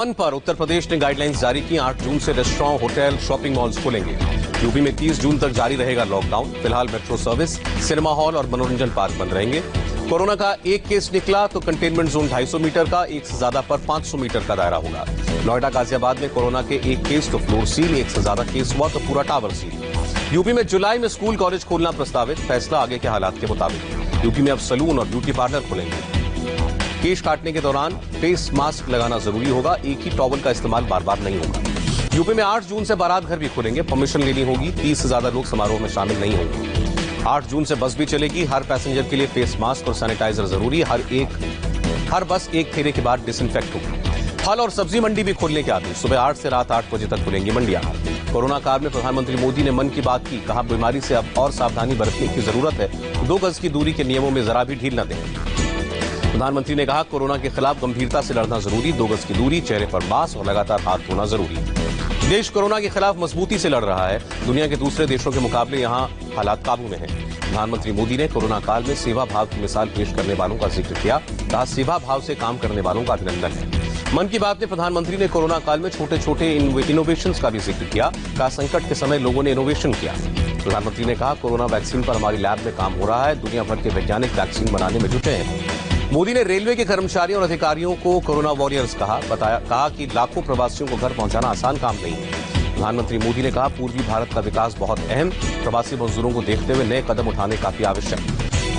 Lockdown पर उत्तर प्रदेश ने guidelines जारी की। 8 जून से रेस्टोरेंट, होटल, शॉपिंग मॉल्स खुलेंगे। यूपी में 30 जून तक जारी रहेगा लॉकडाउन। फिलहाल मेट्रो सर्विस, सिनेमा हॉल और मनोरंजन पार्क बंद रहेंगे। कोरोना का एक केस निकला तो कंटेनमेंट जोन 250 मीटर का, एक से ज्यादा पर 500 मीटर का दायरा होगा। नोएडा, गाजियाबाद में कोरोना के एक केस तो फ्लोर सील, एक से ज्यादा केस हुआ तो पूरा टावर सील। यूपी में जुलाई में स्कूल कॉलेज खोलना प्रस्तावित, फैसला आगे के हालात के मुताबिक। यूपी में अब सलून और ब्यूटी पार्लर खुलेंगे। केश काटने के दौरान फेस मास्क लगाना जरूरी होगा। एक ही टॉवल का इस्तेमाल बार बार नहीं होगा। यूपी में 8 जून से बारात घर भी खुलेंगे। परमिशन लेनी होगी। 30 से ज्यादा लोग समारोह में शामिल नहीं होंगे। 8 जून से बस भी चलेगी। हर पैसेंजर के लिए फेस मास्क और सैनिटाइजर जरूरी। हर बस एक फेरे के बाद डिसइंफेक्ट होगी। फल और सब्जी मंडी भी खोलने के आदेश। सुबह 8 से रात 8 बजे तक खुलेंगी मंडियां। कोरोना काल में प्रधानमंत्री मोदी ने मन की बात की। कहा, बीमारी से अब और सावधानी बरतने की जरूरत है। 2 गज की दूरी के नियमों में जरा भी ढील न दें। प्रधानमंत्री ने कहा, कोरोना के खिलाफ गंभीरता से लड़ना जरूरी। 2 गज की दूरी, चेहरे पर मास्क और लगातार हाथ धोना जरूरी। देश कोरोना के खिलाफ मजबूती से लड़ रहा है। दुनिया के दूसरे देशों के मुकाबले यहां हालात काबू में हैं। प्रधानमंत्री मोदी ने कोरोना काल में सेवा भाव की मिसाल पेश करने वालों का जिक्र किया। कहा, सेवा भाव से काम करने वालों का अभिनंदन है। मन की बात में प्रधानमंत्री ने कोरोना काल में छोटे छोटे इनोवेशंस का भी जिक्र किया। कहा, संकट के समय लोगों ने इनोवेशन किया। प्रधानमंत्री ने कहा, कोरोना वैक्सीन पर हमारी लैब में काम हो रहा है। दुनिया भर के वैज्ञानिक वैक्सीन बनाने में जुटे हैं। मोदी ने रेलवे के कर्मचारियों और अधिकारियों को कोरोना वॉरियर्स कहा कि लाखों प्रवासियों को घर पहुंचाना आसान काम नहीं है। प्रधानमंत्री मोदी ने कहा, पूर्वी भारत का विकास बहुत अहम। प्रवासी मजदूरों को देखते हुए नए कदम उठाने काफी आवश्यक।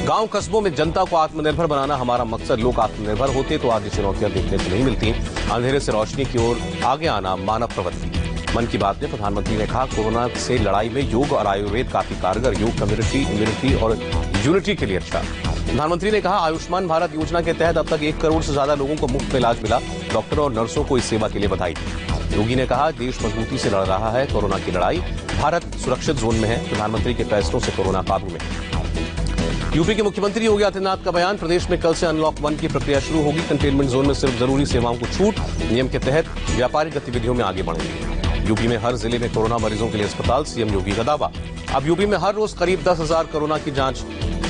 गांव कस्बों में जनता को आत्मनिर्भर बनाना हमारा मकसद। लोग आत्मनिर्भर होते तो आदि चुनौतियां देखने को नहीं मिलती। अंधेरे से रोशनी की ओर आगे आना मानव प्रवृत्ति। मन की बात में प्रधानमंत्री ने कहा, कोरोना से लड़ाई में योग और आयुर्वेद काफी कारगर। योग कम्युनिटी, इम्यूनिटी और यूनिटी के लिए अच्छा। प्रधानमंत्री ने कहा, आयुष्मान भारत योजना के तहत अब तक 1 करोड़ से ज्यादा लोगों को मुफ्त में इलाज मिला। डॉक्टरों और नर्सों को इस सेवा के लिए बधाई। योगी ने कहा, देश मजबूती से लड़ रहा है कोरोना की लड़ाई। भारत सुरक्षित जोन में है। प्रधानमंत्री के फैसलों से कोरोना काबू में। यूपी के मुख्यमंत्री योगी आदित्यनाथ का बयान। प्रदेश में कल से अनलॉक 1 की प्रक्रिया शुरू होगी। कंटेनमेंट जोन में सिर्फ जरूरी सेवाओं को छूट। नियम के तहत व्यापारिक गतिविधियों में आगे बढ़ेंगे। यूपी में हर जिले में कोरोना मरीजों के लिए अस्पताल। सीएम योगी का दावा। अब यूपी में हर रोज करीब 10,000 कोरोना की जांच।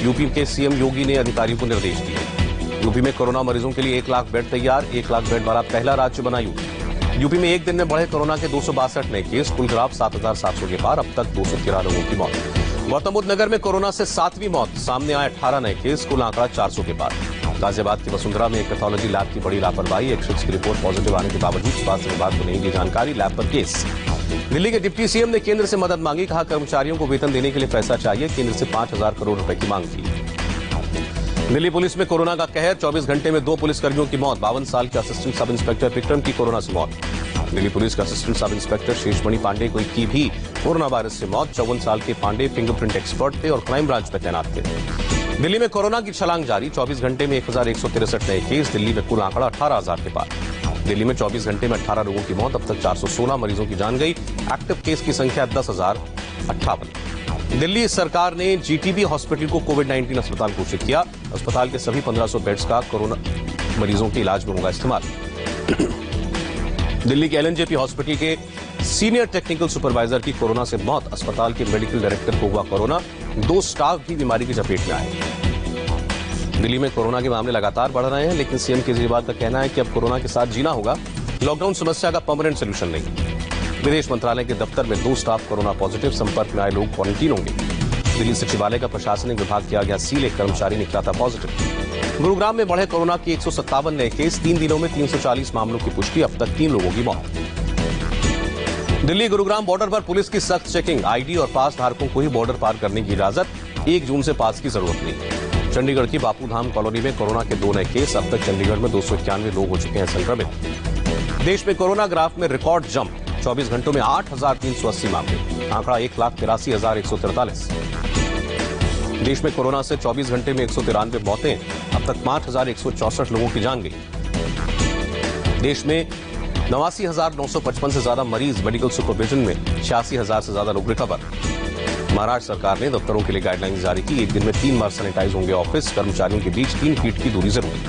यूपी के सीएम योगी ने अधिकारियों को निर्देश दिए। यूपी में कोरोना मरीजों के लिए 1 लाख बेड तैयार। 1 लाख बेड वाला पहला राज्य बना यूपी। यूपी में एक दिन में बढ़े कोरोना के 262 नए केस। कुल खराब 7,700 के पार। अब तक 213 लोगों की मौत। गौतम बुद्ध नगर में कोरोना से 7वीं मौत। सामने आए 18 नए केस। कुल आंकड़ा 400 के पार। गाजियाबाद की वसुंधरा में एक पैथोलॉजी लैब की बड़ी लापरवाही। एक शख्स की रिपोर्ट पॉजिटिव आने के बावजूद स्वास्थ्य विभाग को नहीं दी जानकारी। लैब पर केस। दिल्ली के डिप्टी सीएम ने केंद्र से मदद मांगी। कहा, कर्मचारियों को वेतन देने के लिए पैसा चाहिए। केंद्र से 5,000 करोड़ रुपए की मांग की। दिल्ली पुलिस में कोरोना का कहर। 24 घंटे में 2 पुलिसकर्मियों की मौत। 52 साल के असिस्टेंट सब इंस्पेक्टर विक्रम की कोरोना से मौत। दिल्ली पुलिस के assistant sub inspector Sheshmani Pandey की भी कोरोना वायरस से मौत। 54 साल के पांडे फिंगरप्रिंट एक्सपर्ट थे और क्राइम ब्रांच में तैनात थे। दिल्ली में कोरोना की छलांग जारी। 24 घंटे में 1,163 नए केस। दिल्ली में कुल आंकड़ा 18,000 के पार। दिल्ली में 24 घंटे में 18 लोगों की मौत। अब तक 416 मरीजों की जान गई। एक्टिव केस की संख्या 10,058। दिल्ली सरकार ने जीटीबी हॉस्पिटल को कोविड-19 अस्पताल घोषित किया। अस्पताल के सभी 1500 बेड्स का कोरोना मरीजों के इलाज में होगा इस्तेमाल। दिल्ली के एलएनजेपी हॉस्पिटल के सीनियर टेक्निकल सुपरवाइजर की कोरोना से मौत। अस्पताल के मेडिकल डायरेक्टर को हुआ कोरोना। 2 स्टाफ भी बीमारी की चपेट में आए। दिल्ली में कोरोना के मामले लगातार बढ़ रहे हैं, लेकिन सीएम केजरीवाल का कहना है कि अब कोरोना के साथ जीना होगा। लॉकडाउन समस्या का परमानेंट सोल्यूशन नहीं। विदेश मंत्रालय के दफ्तर में 2 स्टाफ कोरोना पॉजिटिव। संपर्क में आए लोग क्वारंटीन होंगे। दिल्ली सचिवालय का प्रशासनिक विभाग किया गया सील। एक कर्मचारी निकला था पॉजिटिव। गुरुग्राम में बढ़े कोरोना के 157 नए केस। 3 दिनों में 340 मामलों की पुष्टि। अब तक 3 लोगों की मौत। दिल्ली गुरुग्राम बॉर्डर पर पुलिस की सख्त चेकिंग। आईडी और पास धारकों को ही बॉर्डर पार करने की इजाजत। 1 जून से पास की जरूरत नहीं। चंडीगढ़ की बापूधाम कॉलोनी में कोरोना के 2 नए केस। अब तक चंडीगढ़ में 291 लोग हो चुके हैं संक्रमित। देश में कोरोना ग्राफ में रिकॉर्ड जंप। 24 घंटों में 8,380 मामले। आंकड़ा 1,83,143। देश में कोरोना से 24 घंटे में 193 मौतें। अब तक 5,164 लोगों की जान गई। देश में 89,955 से ज्यादा मरीज मेडिकल सुपरविजन में। 86,000 से ज्यादा लोग रिकवर। महाराष्ट्र सरकार ने दफ्तरों के लिए गाइडलाइंस जारी की। एक दिन में 3 बार सैनिटाइज होंगे ऑफिस। कर्मचारियों के बीच 3 फीट की दूरी जरूरी।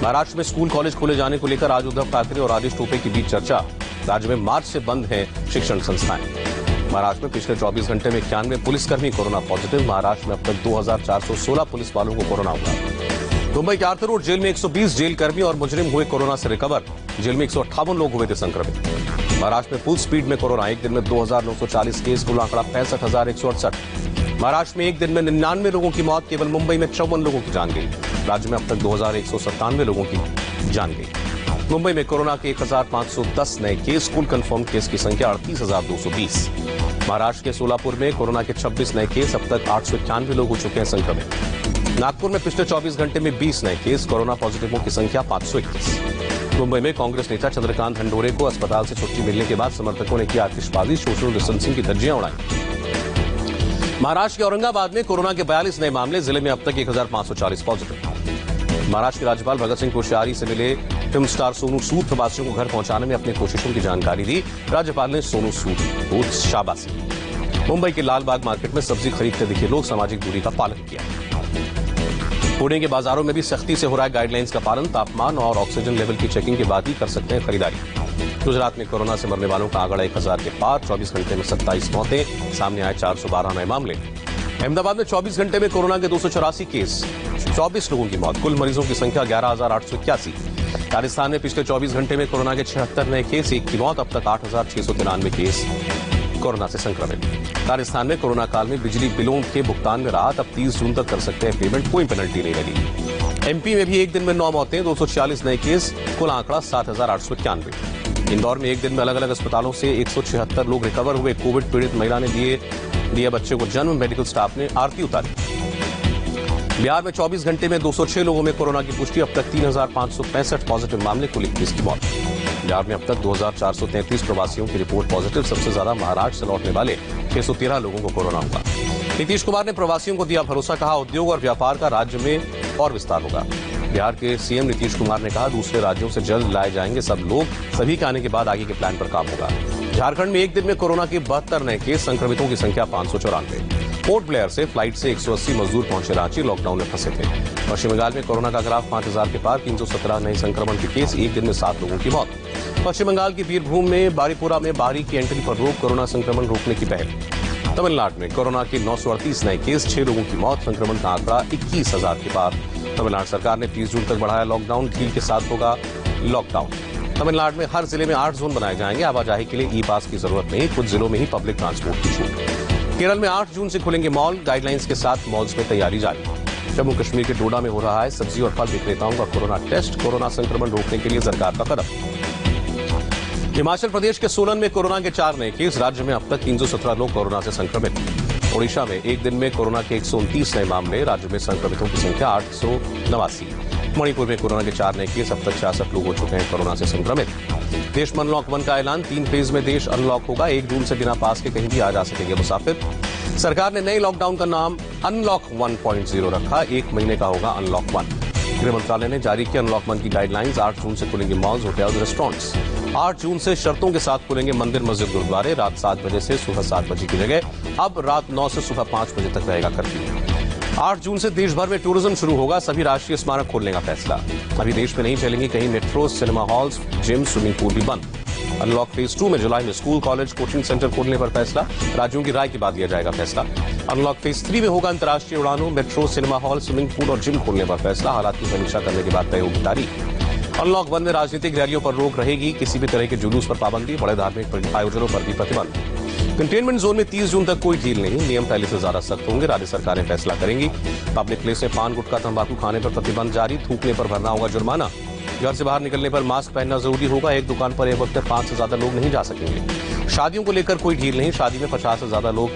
महाराष्ट्र में स्कूल कॉलेज खोले जाने को लेकर आज उद्धव ठाकरे और राजेश टोपे के बीच चर्चा। राज्य में मार्च से बंद हैं शिक्षण संस्थाएं। महाराष्ट्र में पिछले 24 घंटे में 91 पुलिसकर्मी कोरोना पॉजिटिव। महाराष्ट्र में अब तक 2,416 पुलिस वालों को कोरोना हुआ। मुंबई के आर्थर रोड जेल में 120 जेल कर्मी और मुजरिम हुए कोरोना से रिकवर। जेल में 158 लोग हुए थे संक्रमित। महाराष्ट्र में फुल स्पीड में कोरोना, एक दिन में 2,940 केस, कुल आंकड़ा 65,168। महाराष्ट्र में एक दिन में 99 लोगों की मौत, केवल मुंबई में 54 लोगों की जान गई। राज्य में अब तक 2,197 लोगों की जान गई। मुंबई में कोरोना के 1,510 नए केस, कुल कंफर्म केस की संख्या 38,220। महाराष्ट्र के सोलापुर में कोरोना के 26 नए केस, अब तक 891 लोग हो चुके हैं संक्रमित। नागपुर में पिछले 24 घंटे में 20 नए केस, कोरोना पॉजिटिवों की संख्या 521। मुंबई में कांग्रेस नेता चंद्रकांत हंडोरे को अस्पताल से छुट्टी मिलने के बाद समर्थकों ने किया आतिशबाजी, सोशल डिस्टेंसिंग की धज्जियां उड़ाई। महाराष्ट्र के औरंगाबाद में कोरोना के 42 नए मामले, जिले में अब तक 1,540 पॉजिटिव। महाराष्ट्र के राज्यपाल भगत सिंह कोश्यारी से मिले फिल्म स्टार सोनू सूद प्रवासियों को घर पहुंचाने में अपनी कोशिशों की जानकारी दी। राज्यपाल ने सोनू सूद को शाबाशी। मुंबई के लालबाग मार्केट में सब्जी खरीदते दिखे लोग, सामाजिक दूरी का पालन किया। पुणे के बाजारों में भी सख्ती से हो रहा है गाइडलाइंस का पालन, तापमान और ऑक्सीजन लेवल की चेकिंग के बाद ही कर सकते हैं खरीदारी। गुजरात में कोरोना से मरने वालों का आंकड़ा 1,000 के पार, 24 घंटे में 27 मौतें, सामने आए 412 नए मामले। अहमदाबाद में 24 घंटे में कोरोना के 284 केस, 24 लोगों की मौत, कुल मरीजों की संख्या 11,881। राजस्थान में पिछले 24 घंटे में कोरोना के 76 नए केस, एक की मौत, अब तक 8,693 केस कोरोना से संक्रमित। राजस्थान में कोरोना काल में बिजली बिलों के भुगतान में राहत, अब 30 जून तक कर सकते हैं पेमेंट, कोई पेनल्टी नहीं लगी। एमपी में भी एक दिन में 9 मौतें, 246 नए केस, कुल आंकड़ा 7,891। इंदौर में एक दिन में अलग अलग अस्पतालों से 176 लोग रिकवर हुए। कोविड पीड़ित महिला ने दिए बच्चे को जन्म, मेडिकल स्टाफ ने आरती उतारी। बिहार में 24 घंटे में 206 लोगों में कोरोना की पुष्टि, अब तक 3,565 पॉजिटिव मामले, कुल 21 की मौत। बिहार में अब तक 2,433 प्रवासियों की रिपोर्ट पॉजिटिव, सबसे ज्यादा महाराष्ट्र से लौटने वाले 613 लोगों को कोरोना हुआ। नीतीश कुमार ने प्रवासियों को दिया भरोसा, कहा उद्योग और व्यापार का राज्य में और विस्तार होगा। बिहार के सीएम नीतीश कुमार ने कहा दूसरे राज्यों से जल्द लाए जाएंगे सब लोग, सभी के आने के बाद आगे के प्लान पर काम होगा। झारखंड में एक दिन में कोरोना के 72 नए केस, संक्रमितों की संख्या 594। पोर्ट ब्लेयर से फ्लाइट से 180 मजदूर पहुंचे रांची, लॉकडाउन में फंसे थे। पश्चिम बंगाल में कोरोना का ग्राफ 5,000 के पार, 317 नए संक्रमण के केस, एक दिन में 7 लोगों की मौत। पश्चिम बंगाल की बीरभूम में बारीपुरा में बाहरी की एंट्री पर रोक, कोरोना संक्रमण रोकने की पहल। तमिलनाडु में कोरोना के 938 नए केस, 6 लोगों की मौत, संक्रमण का आंकड़ा 21,000 के पार। तमिलनाडु सरकार ने 30 जून तक बढ़ाया लॉकडाउन, ढील के साथ होगा लॉकडाउन। तमिलनाडु में हर जिले में 8 जोन बनाए जाएंगे, आवाजाही के लिए ई पास की जरूरत नहीं, कुछ जिलों में ही पब्लिक ट्रांसपोर्ट की छूट। केरल में 8 जून से खुलेंगे मॉल, गाइडलाइंस के साथ मॉल्स में तैयारी जारी। जम्मू कश्मीर के डोडा में हो रहा है सब्जी और फल विक्रेताओं का कोरोना टेस्ट, कोरोना संक्रमण रोकने के लिए सरकार का कदम। हिमाचल प्रदेश के सोलन में कोरोना के 4 नए केस, राज्य में अब तक 317 लोग कोरोना से संक्रमित। ओडिशा में एक दिन में कोरोना के 129 नए मामले, राज्य में संक्रमितों की संख्या 889। मणिपुर में कोरोना के 4 नए केस, अब तक 66 लोग हो चुके हैं कोरोना से संक्रमित। देश में अनलॉक 1 का ऐलान, 3 फेज में देश अनलॉक होगा, 1 जून से बिना पास के कहीं भी आ जा सकेंगे मुसाफिर। सरकार ने नए लॉकडाउन का नाम अनलॉक 1.0 रखा, 1 महीने का होगा अनलॉक 1। गृह मंत्रालय ने जारी किया अनलॉक 1 की गाइडलाइंस, 8 जून से खुलेंगे मॉल्स, होटल्स, रेस्टोरेंट्स। 8 जून से शर्तों के साथ खुलेंगे मंदिर, मस्जिद, गुरुद्वारे, रात 7 बजे से सुबह 7 बजे की जगह अब रात 9 से सुबह 5 बजे तक रहेगा कर्फ्यू। 8 जून से देश भर में टूरिज्म शुरू होगा, सभी राष्ट्रीय स्मारक खोलने का फैसला। अभी देश में नहीं चलेंगी कहीं metro, cinema halls, gym, swimming pool भी बंद। अनलॉक फेज 2 में जुलाई में स्कूल, कॉलेज, कोचिंग सेंटर खोलने पर फैसला, राज्यों की राय के बाद लिया जाएगा फैसला। अनलॉक फेज 3 में होगा अंतर्राष्ट्रीय उड़ानों, metro, cinema hall, swimming pool और जिम खोलने पर फैसला, हालात की समीक्षा करने के बाद तय होगी तारीख। अनलॉक 1 में राजनीतिक रैलियों पर रोक रहेगी, किसी भी तरह के जुलूस पर पाबंदी, बड़े धार्मिक आयोजनों पर भी प्रतिबंध। कंटेनमेंट जोन में 30 जून तक कोई ढील नहीं, नियम पहले से ज्यादा सख्त होंगे, राज्य सरकारें फैसला करेंगी। पब्लिक प्लेस में पान, गुटखा, तंबाकू खाने पर प्रतिबंध जारी, थूकने पर भरना होगा जुर्माना। घर से बाहर निकलने पर मास्क पहनना जरूरी होगा, एक दुकान पर एक वक्त 5 से ज्यादा लोग नहीं जा सकेंगे। शादियों को लेकर कोई ढील नहीं, शादी में 50 से ज्यादा लोग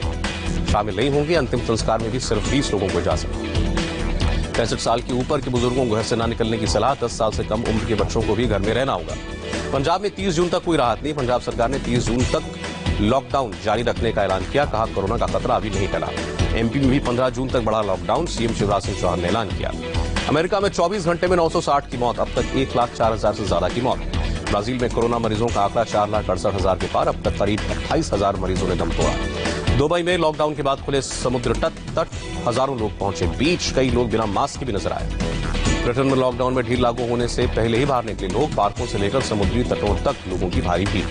शामिल नहीं होंगे, अंतिम संस्कार में भी सिर्फ 20 लोगों को इजाजत। 65 साल के ऊपर के बुजुर्गों को घर से न निकलने की सलाह, 10 साल से कम उम्र के बच्चों को भी घर में रहना होगा। पंजाब में 30 जून तक कोई राहत नहीं, पंजाब सरकार ने 30 जून तक लॉकडाउन जारी रखने का ऐलान किया, कहा कोरोना का खतरा अभी नहीं टला। एमपी में भी 15 जून तक बढ़ा लॉकडाउन, सीएम शिवराज सिंह चौहान ने ऐलान किया। अमेरिका में 24 घंटे में 960 की मौत, अब तक 1,04,000 से ज्यादा की मौत। ब्राजील में कोरोना मरीजों का आंकड़ा 4,68,000 के पार, अब तक करीब 28,000 मरीजों ने दम तोड़ा। दुबई में लॉकडाउन के बाद खुले समुद्र तट, हजारों लोग पहुंचे बीच, कई लोग बिना मास्क के भी नजर आए। ब्रिटेन में लॉकडाउन में ढील लागू होने से पहले ही बाहर निकले लोग, पार्कों से लेकर समुद्री तटों तक लोगों की भारी भीड़।